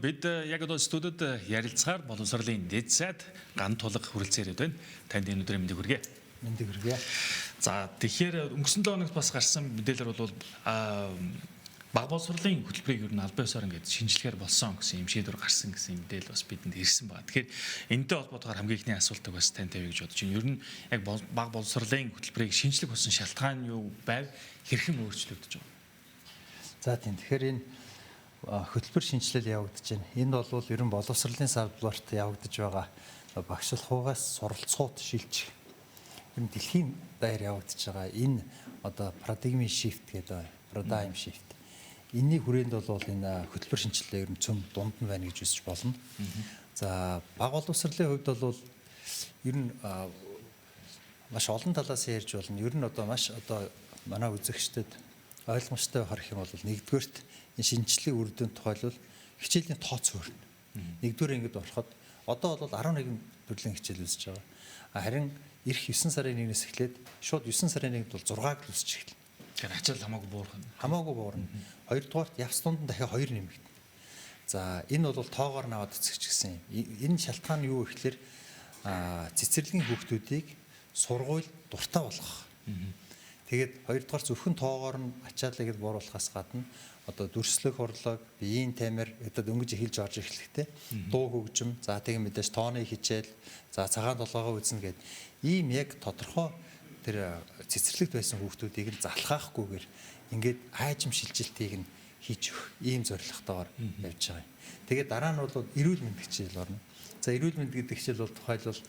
бид яг одоо студид ярилцгаар боловсролын дэд сайд ган тулга хүрэлцээр байна. Танд энэ өдрийн мэндийг хүргэе. Мэндийг хүргэе. За тэгэхээр өнгөрсөн 7 хоногт бас гарсан мэдээлэл бол баг боловсролын хөтөлбөрийг ер нь албан ёсоор ингээд шинжилгээр болсон гэсэн юм шийдвэр гарсан гэсэн мэдээлэл бас бидэнд ирсэн байна. Тэгэхээр энэтэй холбоотойгоор хамгийн ихний асуултыг бас тань тавья гэж бодож байна. Ер нь яг баг боловсролын хөтөлбөрийг шинжлэх болсон шалтгаан юу байв? Хэрхэн өөрчлөгдөж байгаа? За тийм. Тэгэхээр энэ хөтөлбөр шинжилэл явагдаж байна. Энэ бол ер нь боловсролын салбарт явагдаж байгаа багшлахуугаас суралцахууд шилжих. Ер нь дэлхийн даяар явагдаж байгаа энэ одоо paradigm shift гэдэг paradigm shift. Энийний хүрээнд бол энэ хөтөлбөр шинжилгээ ер нь цөм дунд нь байна гэж үзэж болно. За баг боловсролын хувьд бол ер нь маш олон талаас ярьж болно. Ер нь одоо маш одоо манай үзэгчдэд ойлгомжтой харах юм бол нэгдүгээрт энэ шинжилгээний үр дүнд тухайлбал хичээлийн тооцоо өрнө. Нэгдүгээр ангид ороход одоо бол 11 төрлийн хичээл үзэж байгаа. Харин эх 9 сарын 1-ээс эхлээд шууд 9 сарын 1-нд бол 6-г л үзэж эхэлнэ. Тэгэхээр ачаал хамаагүй буурна. Хамаагүй буурна. Хоёрдугаарт явц дунд нь дахиад 2 нэмэгдэнэ. За энэ бол тоогоор наваад үзэж гисэн юм. Энэ шалтгаан нь юу гэхээр цэцэрлэгийн хүүхдүүдийг сургууль дуртай болгох. Тэгээд хоёрдугаар зөвхөн тоогоор нь ачааллыг бууруулахаас гадна одоо дүрслэх урлаг, биеийн тамир одоо дөнгөж эхэлж орж эхлэхтэй дуу хөгжим, за тэгээд мэдээж тооны хичээл, за цагаан толгоогоо үзнэ гэд ийм яг тодорхой тэр цэцэрлэгт байсан хүүхдүүдийг нь залхаахгүйгээр ингээд аажим шилжилтийг нь хийж өгөх ийм зорилготойгоор явж байгаа юм. Тэгээд дараа нь бол эрүүл мэндийн хичээл орно. За эрүүл мэнд гэдэг хичээл бол тухайлбал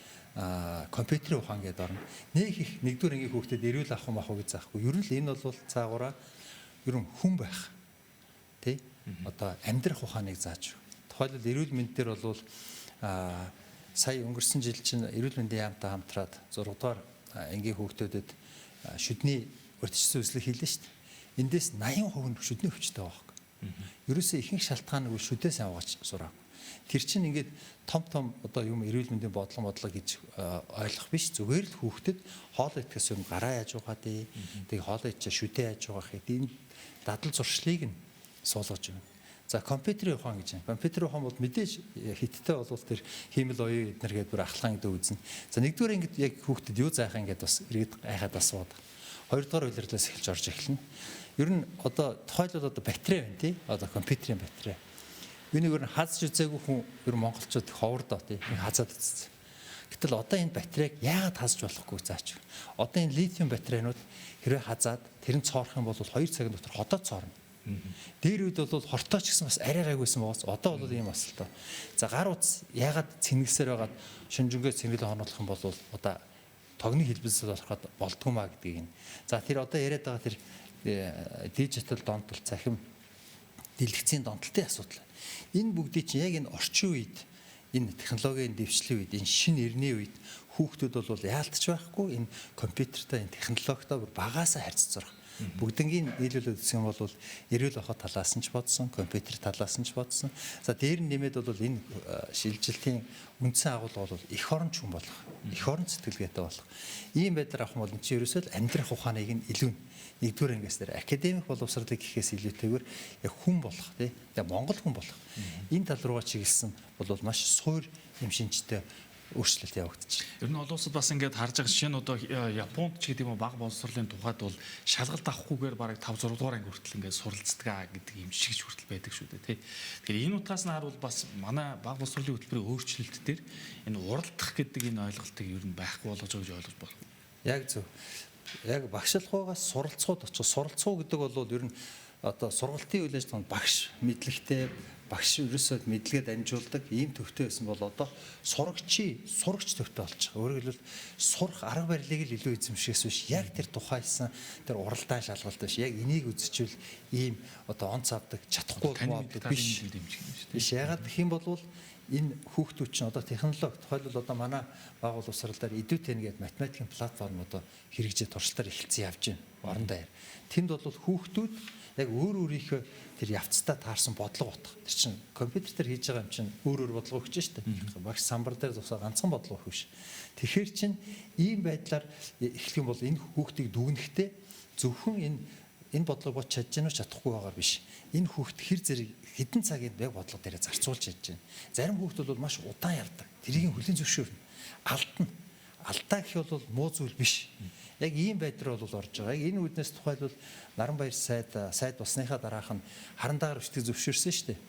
компьютерийн ухаан гэдэг орно. Нэг их нэгдүгээр ангийн хүүхдэд эрүүл авах юм ах уу гэж заахгүй. Ер нь л энэ бол цаагаараа ер нь хүн байх. Тэ? Одоо амьдрах ухааныг зааж өгөх. Тухайлбал эрүүл мэнд дээр бол сая өнгөрсөн жил чинь эрүүл мэндийн яамтай хамтраад 6 дугаар ангийн хүүхдүүдэд шүдний урьдчилсан үзлэг хийлээ шүү дээ. Эндээс 80% нь шүдний өвчтэй байгаа хэрэг. Ерөөсөө ихэнх шалтгаан нь шүдээс аваач сураа. Тэр чинь ингээд том одоо юм эрүүл мэндийн бодлого гэж ойлгох биш. Зүгээр л хүүхдэд хоол идэхээс өмнө гараа яаж уухаа дээ. Тэг хоол идэж шүдээ яаж угаах гэдэг энэ дадал зуршлыг нь суулгаж байна. За компьютерийн ухаан гэж байна. Компьютерийн ухаан бол мэдээж хиттэй бол тэр хиймэл оюун эднэр гэдэг бүр ахлаан гэдэг үзнэ. За нэгдүгээр ингээд яг хүүхдэд юу заах ингээд бас иргэд гайхаад асууад. Хоёрдугаар үйлрэлээс эхэлж орж эхэлнэ. Ер нь одоо тухайлбал одоо батарей байна тий. Одоо компьютерийн батарей. Энийг ер нь хазж үзээгүй хүн ер нь монголчууд ховор доо тий. Хазаад үзсэн. Гэтэл одоо энэ батарейг яагаад хазж болохгүй заач. Одоо энэ литиум батарейнууд хэрвээ хазаад тэр нь цоорох юм бол 2 цагийн дотор хотоод цоорно. Дээр үед бол хортооч гэсэн бас арай гайгүйсэн байгаас одоо бол ийм асуултаа. За гар утас яагаад цэнгэлсээр байгаад шүнжэнгээс цэнгэлээ хоноодлох юм бол одоо тогны хэлбэлсэл болоход болдгоо маа гэдгийг. За тэр одоо яриад байгаа тэр дижитал донтол цахим дэлгэцийн донтолтын асуудал. Энэ бүгдийг чинь яг энэ орчин үед энэ технологийн дэвшлийн үед энэ шинэ эртний үед хүүхдүүд бол яалтч байхгүй энэ компьютертай энэ технологитой багаасаа харьцаж байгаа. Бүгднгийн нийлүүлээд үзэх юм бол эрүүл ахуй талаас нь ч бодсон, компьютер талаас нь ч бодсон. За дээр нь нэмээд бол энэ шилжилтийн үндсэн агуулга бол эх оронч хүн болох, эх орон сэтгэлгээтэй болох. Ийм байдлаар авах юм бол энэ чинь ерөөсөө л амьдрах ухааныг нь илүү нэгдүгээр ангиас дээр академик боловсролыг гэхээс илүүтэйгээр яг хүн болох тий. Яг монгол хүн болох. Энэ тал руугаа чиглэсэн бол маш суур юм шинжтэй өөрчлөлт явагдаж байна. Ер нь олон улсад бас ингээд харж байгаа жишээ нь одоо Японд ч гэдэг юм баг боловсролын тухайд бол шалгалт авахгүйгээр бараг 5 6 дугаар анги хүртэл ингээд суралцдаг гэдэг юм шигч хүртэл байдаг шүү дээ тий. Тэгэхээр энэ утгаас нь харуул бас манай баг боловсролын хөтөлбөрийн өөрчлөлт дээр энэ уралдах гэдэг энэ ойлголтыг ер нь байхгүй болгож байгаа гэж ойлгож болох. Яг зөв. Яг багшлахуугаас суралцахууд очих. Суралцах гэдэг бол ер нь одоо сургалтын үйл ажиллагаанд багш мэдлэгтэй багш ерөөсөө мэдлэгээ дамжуулдаг ийм төвтэй байсан бол одоо сурагч төвтэй болж байгаа. Өөрөөр хэлбэл сурах арга барилыг л илүү эзэмшихээс биш яг тэр тухайсан тэр уралдаан шалгалт биш яг энийг үзчихвэл ийм одоо онц авдаг чадахгүй болдог биш. Биш ягаад гэх юм бол энэ хүүхдүүд чинь одоо технологи тухайлбал одоо манай баг боловсролоор идэвхтэй гэдэг математикийн платформ одоо хэрэгжиж туршилтаар эхэлсэн явж байна. Орон даяар. Тэнд бол хүүхдүүд яг өөрийнхөө тэр явцдаа таарсан бодлого утга. Тэр чинь компьютер дээр хийж байгаа юм чинь өөр бодлого өгч штэ. Багш самбар дээр тусаа ганцхан бодлого өгөх биш. Тэгэхээр чинь ийм байдлаар эхлэх юм бол энэ хүүхдийг дүгнэхдээ зөвхөн энэ бодлого бод чадж гэнэ үү чадахгүй байгаа биш. Энэ хүүхэд хэр зэрэг хэдэн цагийн яг бодлого дээр зарцуулж чадж байна. Зарим хүүхдүүд бол маш удаан явдаг. Тэрийг хүлэн зөвшөөрнө. Алдна. Алдаа гэх бол муу зүйл биш. Яг ийм байдлаар бол орж байгаа. Яг энэ үднээс тухайлбал Наранбаяр сайд болсныхаа дараах нь харан дагаар бичдэг зөвшөөрсөн шүү дээ.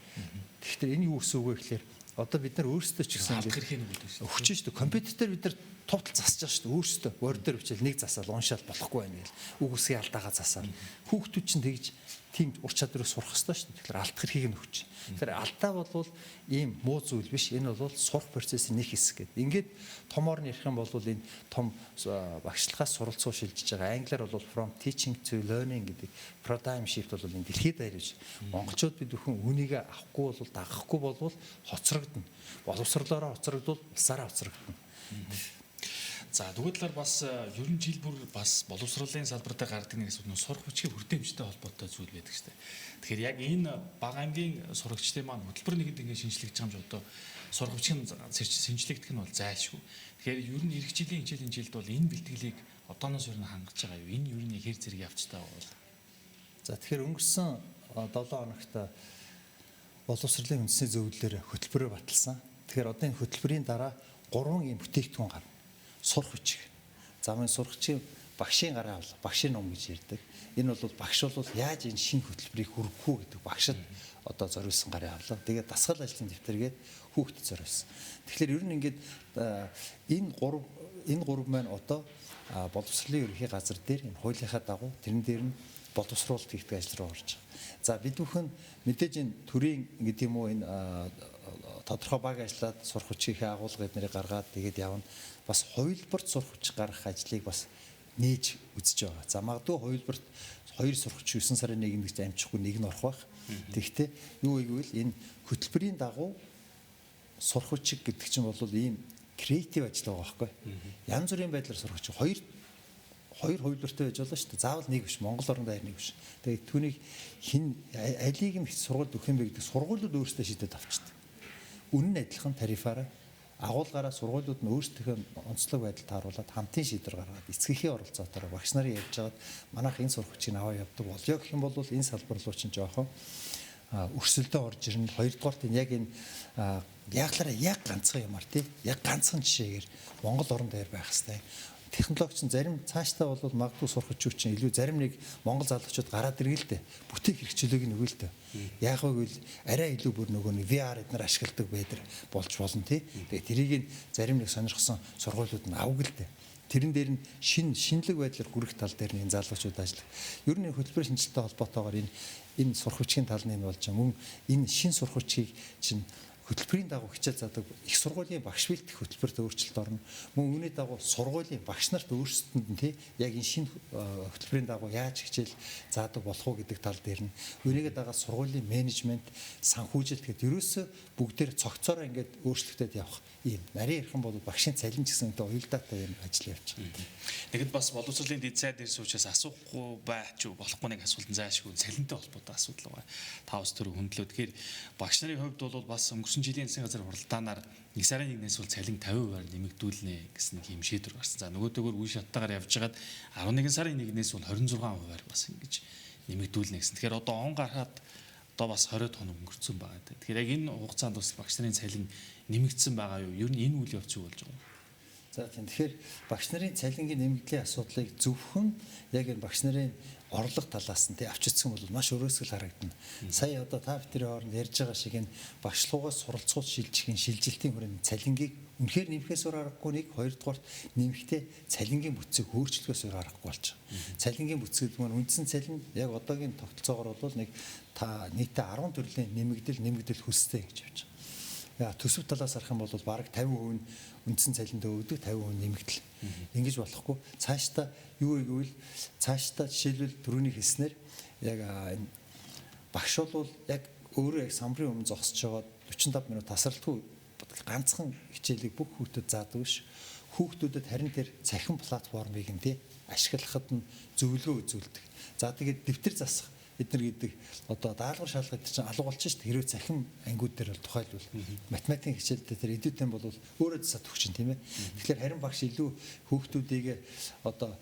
Тэгэхээр энэ юу гэсэн үг вэ гэхээр одоо бид нар өөрсдөө ч гэсэн өгч шүү дээ. Компьютер дээр бид нар товтол засаж байгаа шүү дээ. Өөрсдөө Word дээр бичээл нэг засаал уншаал болохгүй байна гэл. Үг үсгийн алдаагаа засаад. Хүүхдүүд чинь тэгж тийм ур чадварыг сурах хэрэгтэй шүү дээ. Тэгэхээр алт хэрхийг нь өгч. Тэгэхээр алдаа бол ийм муу зүйл биш. Энэ бол сурах процессын нэг хэсэг гэдэг. Ингээд томоор нь ярих юм бол энэ том багшлагаас суралцуу шилжиж байгаа. Англиар бол from teaching to learning гэдэг paradigm shift бол энэ дэлхийд даяарч. Монголчууд бид бүхэн үнийг авахгүй бол дагахгүй бол хоцрогдно. Боловсрлоороо хоцрогдвол улсаараа хоцрогдно. За тэгвэл талаар бас ер нь жил бүр бас боловсролын салбартаа гардаг нэг асуудал нь сурах хүчийн хүртээмжтэй холбоотой зүйл байдаг шүү дээ. Тэгэхээр яг энэ бага ангийн сурагчдын маань хөтөлбөр нэгэнд ингэ шинжлэгдэж байгаа юм ч одоо сурах хүчийн шинжлэгдэх нь бол зайлшгүй. Тэгэхээр ер нь эх жилийн хичээлийн жилд бол энэ бэлтгэлийг одооноос ер нь хангаж байгаа юу? Энэ ер нь хэр зэрэг явцтай бол. За тэгэхээр өнгөрсөн 7 хоногт боловсролын үндэсний зөвлөлөөр хөтөлбөрөөр баталсан. Тэгэхээр одоо энэ хөтөлбөрийн дараа 3 ийм бүтээгдэхүүн гарна. Сурах хүчиг. Замын сурагчийн багшийн гараа авлаа. Багшийн ном гэж ярьдаг. Энэ бол багш бол яаж энэ шинэ хөтөлбөрийг хүргэх үү гэдэг багшд одоо зориулсан гараа авлаа. Тэгээд дасгал ажлын дэвтэргээд хүүхдэд зориулсан. Тэгэхээр ер нь ингээд энэ гурав маань одоо боловсролын ерөнхий газар дээр энэ хуулийнхаа дагуу тэрэн дээр нь боловсруулалт хийгдэх ажил руу орж байгаа. За бид бүхэн мэдээж энэ төрийн гэдэг юм уу энэ тодорхой баг ажиллаад сурах хүчийнхээ агуулга эднэрийг гаргаад тэгээд явна. Бас хувилбарт сурах хүч гаргах ажлыг бас нээж үзэж байгаа. За магадгүй хувилбарт 2 сурах хүч 9 сарын 1-нд амжихгүй нэг нь орох байх. Тэгэхдээ юу гэвэл энэ хөтөлбөрийн дагуу сурах хүчиг гэдэг чинь бол ийм креатив ажил байгаа байхгүй. Янз бүрийн байдлаар сурах хүч хоёр хувилбартай байж болно шүү дээ. Заавал нэг биш. Монгол орнд даяар нэг биш. Тэгээд түүнийг алийг нь сургуульд өгөх юм бэ гэдэг сургуулиуд өөрсдөө шийдээд авчдаг. Үнэн нь адилхан тарифаараа агуулгаараа сургуулиуд нь өөрсдийнхөө онцлог байдалд тааруулаад хамтын шийдвэр гаргаад эцгийнхээ оролцоотойгоо багш нарын ярьж байгаад манайх энэ сурах хүчийг аваа явдаг болёо гэх юм бол энэ салбар руу чинь жоохон өрсөлдөө орж ирнэ. Хоёрдугаарт энэ яг энэ яг ганцхан юмар тий яг ганцхан жишээгээр Монгол орнд даяар байх хэвээр технологич нь зарим цаашдаа бол магадгүй сурах хүч чинь илүү зарим нэг Монгол залуучууд гараад иргэлтэй бүтээх хэрэгчлөөг нь өгөө л дээ. Яг гэвэл арай илүү бүр нөгөө нэг VR эднэр ашигладаг байдаг болж болно тий. Тэгээ тэрийг зарим нэг сонирхсан сургуулиуд нь авг л дээ. Тэрэн дээр нь шинэлэг байдлаар хүрэх тал дээр нь залуучууд ажиллах. Ер нь хөтөлбөр шинжилттэй холбоотойгоор энэ сурах хүчийн тал нь болж байгаа. Мөн энэ шин сурах хүчийг чинь хөтөлбөрийн дагуу хичээл заадаг их сургуулийн багш бэлтгэх хөтөлбөрт өөрчлөлт орно. Мөн үүний дагуу сургуулийн багш нарт өөрсдөнд нь тий яг энэ шинэ хөтөлбөрийн дагуу яаж хичээл заадаг болох уу гэдэг тал дээр нь үүнийгээ дагаад сургуулийн менежмент, санхүүжилт гэдэг ерөөсөө бүгдээр цогцоороо ингээд өөрчлөгдөд явах ийм нарийн ярхан бол багшийн цалин ч гэсэн энэ уялдаатай юм ажил явж байгаа. Тэгэд бас боловсролын дэд сайд дээр суучаас асуухгүй байж болохгүй нэг асуулт заашгүй цалинтай холбоотой асуудал байгаа. Та ус төр хөндлөө. Тэгэхээр багш нарын хувьд бол бас өнгөрсөн жилийн засгийн газар хуралдаанаар 1 сарын 1-ээс бол цалин 50%-аар нэмэгдүүлнэ гэсэн нэг юм шийдвэр гарсан. За нөгөөдөөгөр үе шаттайгаар явж хагаад 11 сарын 1-ээс бол 26%-аар бас ингэж нэмэгдүүлнэ гэсэн. Тэгэхээр одоо он гарахад одоо бас 20 хоног өнгөрцөн байгаа. Тэгэхээр яг энэ хугацаанд бас багш нарын цалин нэмэгдсэн байгаа юу? Ер нь энэ үйл явц юу болж байгаа юм? За тийм. Тэгэхээр багш нарын цалингийн нэмэгдлийн асуудлыг зөвхөн яг энэ багш нарын орлого талаас нь авч үзсэн бол маш өрөөсгөл харагдана. Сая одоо та бүхний хооронд ярьж байгаа шиг энэ багшлуугаас суралцуулж шилжихийн шилжилтийн хүрээнд цалингийг үнэхээр нэмэхээс өөр аргагүй нэг хоёрдугаар нэмэхдээ цалингийн бүтцийг өөрчлөхөөс өөр аргагүй болж байгаа. Цалингийн бүтэц гэдэг нь үндсэн цалин яг одоогийн тогтолцоогоор бол нэг та нийтдээ 10 төрлийн нэмэгдэл хүстэй гэж явж байгаа. Төсөв талаас харах юм бол бараг 50% үндсэн цалиндаа өгдөг 50% нэмэгдэл. Ингэж болохгүй. Цаашдаа юу гэвэл цаашдаа жишээлбэл түрүүний хэлснээр яг энэ багш бол яг өөрөө яг самбарын өмнө зогсож байгаа 45 минут тасралтгүй ганцхан хичээлийг бүх хүүхдэд заадаг биш. Хүүхдүүдэд харин тэр цахим платформыг нь ашиглахад нь зөвлөгөө үзүүлдэг. За тэгээд дэвтэр засах эднэр гэдэг одоо даалгавар шалгах гэдэг чинь алга болчих шүү дээ. Хэрвээ цахим ангиуд дээр бол тухайлбал математикийн хичээлдээ тэр эдүтэн бол өөрөө засаад өгч чинь тийм ээ. Тэгэхээр харин багш илүү хүүхдүүдийг одоо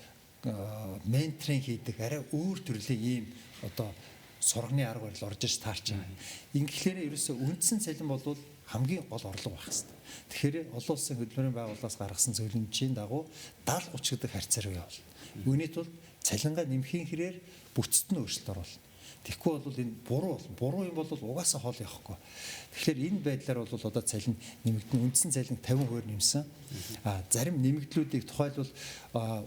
менторинг хийдэг арай өөр төрлийн ийм одоо сурганы арга барил орж иж таарч байгаа. Ингэхлээр ерөөсөө үндсэн цалин бол хамгийн гол орлого байх хэрэгтэй. Тэгэхээр олон улсын хөдөлмөрийн байгууллагаас гаргасан зөвлөмжийн дагуу 70-30 гэдэг харьцаар явал. Үүний тулд цалингаа нэмхийн хэрээр бүтцэд нь өөрчлөлт оруулна. Тэгэхгүй бол энэ буруу болно. Буруу юм бол угаасаа хоол явахгүй. Тэгэхээр энэ байдлаар бол одоо цалин нэмэгдэн үндсэн цалин 50% нэмсэн. Зарим нэмэгдлүүдийг тухайлбал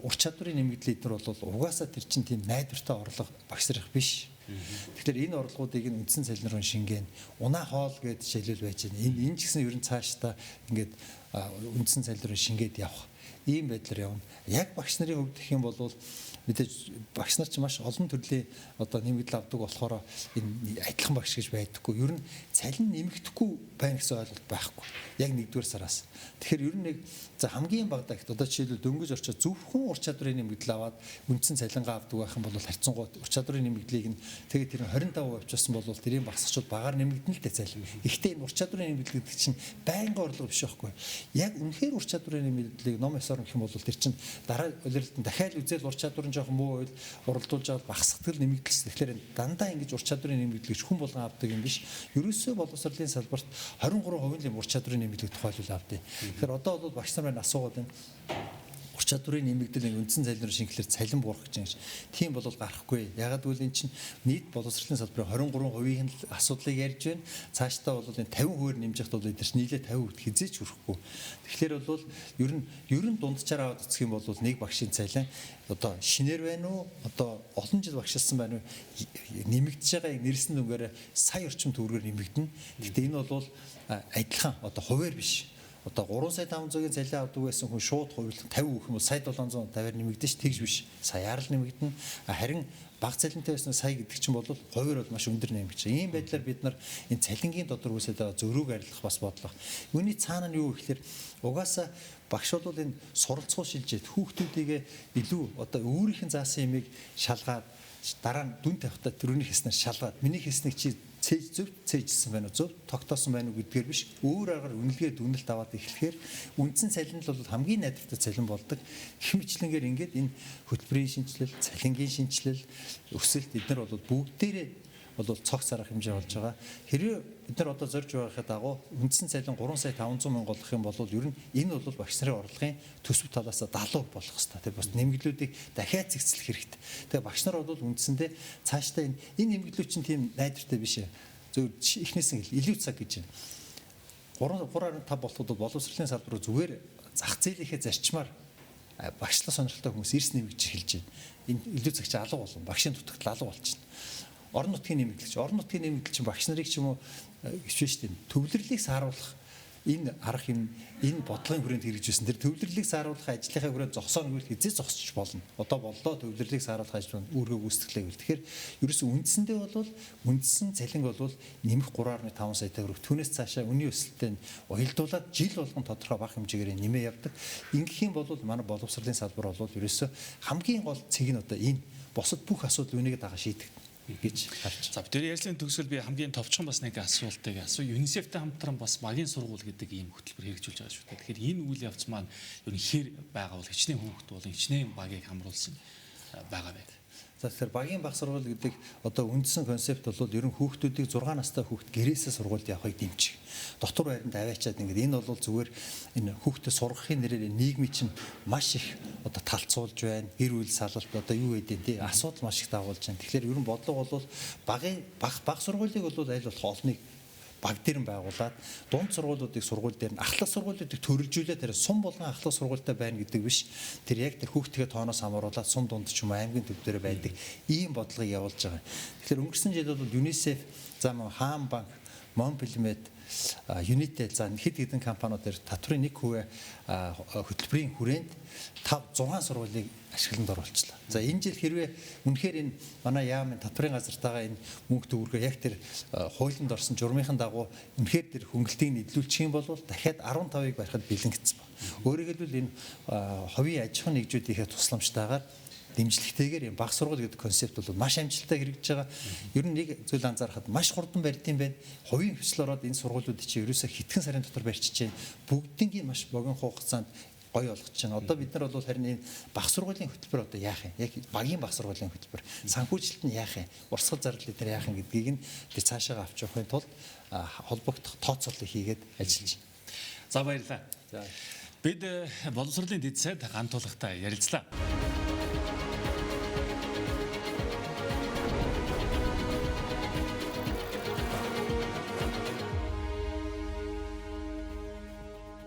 ур чадварын нэмэгдэл эдгээр бол угаасаа тэр чинь тийм найдвартай орлого багсрах биш. Тэгэхээр энэ орлогуудыг нь үндсэн цалин руу шингээн унаа хоол гэж жишээлбэл байж байна. Энэ ч гэсэн ер нь цаашдаа ингээд үндсэн цалин руу шингээд явах. Ийм байдлаар явна. Яг багш нарын хувьд гэх юм бол мэдээж багш нар ч маш олон төрлийн одоо нэмэгдэл авдаг болохоор энэ адилхан багш гэж байдаггүй. Ер нь цалин нэмэгдэхгүй байна гэсэн ойлголт байхгүй. Яг 1-р сараас. Тэгэхээр ер нь нэг за хамгийн бага дагт одоо жишээлбэл дөнгөж орчоод зөвхөн ур чадварын нэмэгдэл аваад үндсэн цалингаа авдаг байх юм бол харьцангуй ур чадварын нэмэгдлийг нь тэгээд тэр 25% авчихсан бол тэрийн багсагчуд багаар нэмэгдэн л дээ цалин. Гэхдээ энэ ур чадварын нэмэгдэл гэдэг чинь байнгын орлого биш байхгүй. Яг үнэхээр ур чадварын нэмэгдлийг ном ёсоор гэх юм бол тэр чинь дараа улирлтанд дахиад үзэл ур чадварын жоохон муу байл уралдуулж аваад багсгадгал нэмэгдэлс. Тэгэхээр дандаа ингэж ур чадварын нэмэгдлийг хүн болгон авдаг юм биш. Ерөөсөө боловсролын салбарт 23% ур чадварын нэмэгдлийг тухайлбал авдаг. Тэгэхээр одоо бол багш нар маань асуугаад байна. Ур чадварын нэмэгдэл үндсэн цалин руу шингэхлээр цалин буурах гэж байна. Тийм бол гарахгүй. Ягаад гэвэл эн чинь нийт боловсролын салбарын 23%-ийн асуудлыг ярьж байна. Цаашдаа бол энэ 50% нэмж явахд бол эдгэрч нийлээ 50% хизээч хүрэхгүй. Тэгэхээр бол ер нь дунджаар аваад үзэх юм бол нэг багшийн цалин одоо шинээр байна уу? Одоо олон жил багшилсан байна уу? Нэмэгдэж байгаа нэрсэн дүнгээр сая орчим төгрөгөөр нэмэгдэнэ. Гэхдээ энэ бол адилхан одоо хуваар биш. Одоо 3,500-ийн цалин авдаг байсан хүн шууд хувирлах 50 гэх юм бол сая 750-аар нэмэгдэж тэгж биш. Саяар л нэмэгдэнэ. Харин бага цалинтай байсан сая гэдэг чинь бол хувиар бол маш өндөр нэмэгдэж. Ийм байдлаар бид нар энэ цалингийн дотор үүсэж байгаа зөрүүг арилгах бас бодлого. Үүний цаана нь юу гэхээр угаасаа багш бол энэ суралцгуу шилжээд хүүхдүүдийг илүү одоо өөрийнх нь заасан юмыг шалгаад дараа нь дүн тавихтаа тэрүүний хийснээр шалгаад миний хийснийг чи цээжсэн байна уу зөв тогтоосон байна уу гэдгээр биш өөр аргаар үнэлгээ дүнэлт аваад эхлэхээр үндсэн цалин л бол хамгийн найдвартай цалин болдог. Гэх мэтлэнгээр ингээд энэ хөтөлбөрийн шинжилэл, цалингийн шинжилэл, өсөлт эдгээр бол бүгдээрээ бол цогц арга хэмжээ болж байгаа. Хэрвээ бид нар одоо зорж байгаахийн дагуу үндсэн цалин 3,500,000 болох юм бол ер нь энэ бол багш нарын орлогын төсөв талаас 70% болох хэрэгтэй. Тэгээ бас нэмэгдлүүдийг дахиад зэгцлэх хэрэгтэй. Тэгээ багш нар бол үндсэндээ цаашдаа энэ нэмэгдлүүд чинь тийм найдвартай биш ээ. Зөв эхнээс нь илүү цаг гэж байна. 3.5 болоход боловсролын салбар руу зүгээр зах зээлийнхээ зарчмаар багшлах сонирхолтой хүмүүс эрс нэмэгдэж эхэлж байна. Энэ илүү цаг чи алга болно. Багшийн дутагт алга болчихно. Орон нутгийн нэмэгдэл чинь багш нарыг ч юм уу хичвэж штеп төвлөрлийг сааруулах энэ арга юм энэ бодлогын хүрээнд хэрэгжүүлсэн тэр төвлөрлийг сааруулах ажлынхаа хүрээнд зогсооно гэвэл хизээ зогсчих болно. Одоо боллоо төвлөрлийг сааруулах ажил нь үүргээ гүйцэтгэлээ гэвэл тэгэхээр ерөөсөө үндсэндээ бол үндсэн цалин бол нэмэх 3.5 сая төгрөг түүнээс цаашаа үнийн өсөлтөд уялдуулаад жил болгон тодорхой бага хэмжээгээр нэмээ явдаг. Ингэх юм бол манай боловсролын салбар бол ерөөсөө хамгийн гол цэг нь одоо энэ босод бүх асуудал үүнийг дагаа шийдэг гэж харж. За тэр ярилцлагын төгсгөл би хамгийн товчхон бас нэг асуултыг ЮНИСЕФ-тэй хамтран бас багийн сургууль гэдэг ийм хөтөлбөр хэрэгжүүлж байгаа шүү дээ. Тэгэхээр энэ үйл явц маань ер нь хэр байгаа бол хичнээн хүүхэд болон хичнээн багийг хамруулсан байгаа байг. За тэгэхээр багийн баг сургууль гэдэг одоо үндсэн концепт бол ер нь хүүхдүүдийг 6 настай хүүхэд гэрээсээ сургуульд явахыг дэмжих. Дотор байранд аваачаад ингээд энэ бол зүгээр энэ хүүхдэд сургахын нэрээр нийгмийн чинь маш их одоо талцуулж байна. Гэр бүл салалт одоо юу гэдэг тий асуудал маш их дагуулж байна. Тэгэхээр ер нь бодлого бол багийн баг сургуулийг бол аль болох олныг баг дээр нь байгуулад дунд сургуулиудыг сургууль дээр нь ахлах сургуулиудыг төрөлжүүлээд тэр сум болгон ахлах сургуультай байна гэдэг биш. Тэр яг тэр хүүхдгээ тооноос хамруулаад сум дунд ч юм аймгийн төв дээр байдаг ийм бодлогыг явуулж байгаа. Тэгэхээр өнгөрсөн жил бол ЮНИСЕФ зам Хаан банк, Монпелмед, Юнитэл за хэд хэдэн компаниуд дээр татврын 1% хөтөлбөрийн хүрээнд 5-6 сургуулийг ашигланд оруулчлаа. За энэ жил хэрвээ үнэхээр энэ манай яамын татврын газартайгаа энэ мөнгө төгрөгөө яг тэр хуулинд орсон журмынхан дагуу үнэхээр тэр хөнгөлтийг нийлүүлчих юм бол дахиад 15-ыг барихад бэлэнгдсэн ба. Өөрөөр хэлбэл энэ ховийн аж ахуйн нэгжүүдийнхээ тусламжтайгаар дэмжлэгтэйгээр юм баг сургууль гэдэг концепт бол маш амжилттай хэрэгжиж байгаа. Ер нь нэг зүйл анзаарахад маш хурдан барьдсан байна. Хувийн хүсэл ороод энэ сургуулиуд чинь ерөөсөө хэдхэн сарын дотор барьчихжээ. Бүгднийг маш богино хугацаанд гоё болгож байна. Одоо бид нар бол харин энэ баг сургуулийн хөтөлбөр одоо яах юм? Яг багийн баг сургуулийн хөтөлбөр, санхүүжилт нь яах юм? Урсгал зарлал дээр яах юм гэдгийг нь би цаашаа авч явахын тулд холбогдох тооцооллыг хийгээд ажиллаж байна. За баярлалаа. За Бид боловсролын дэд сайд ганц тулгтай ярилцлаа.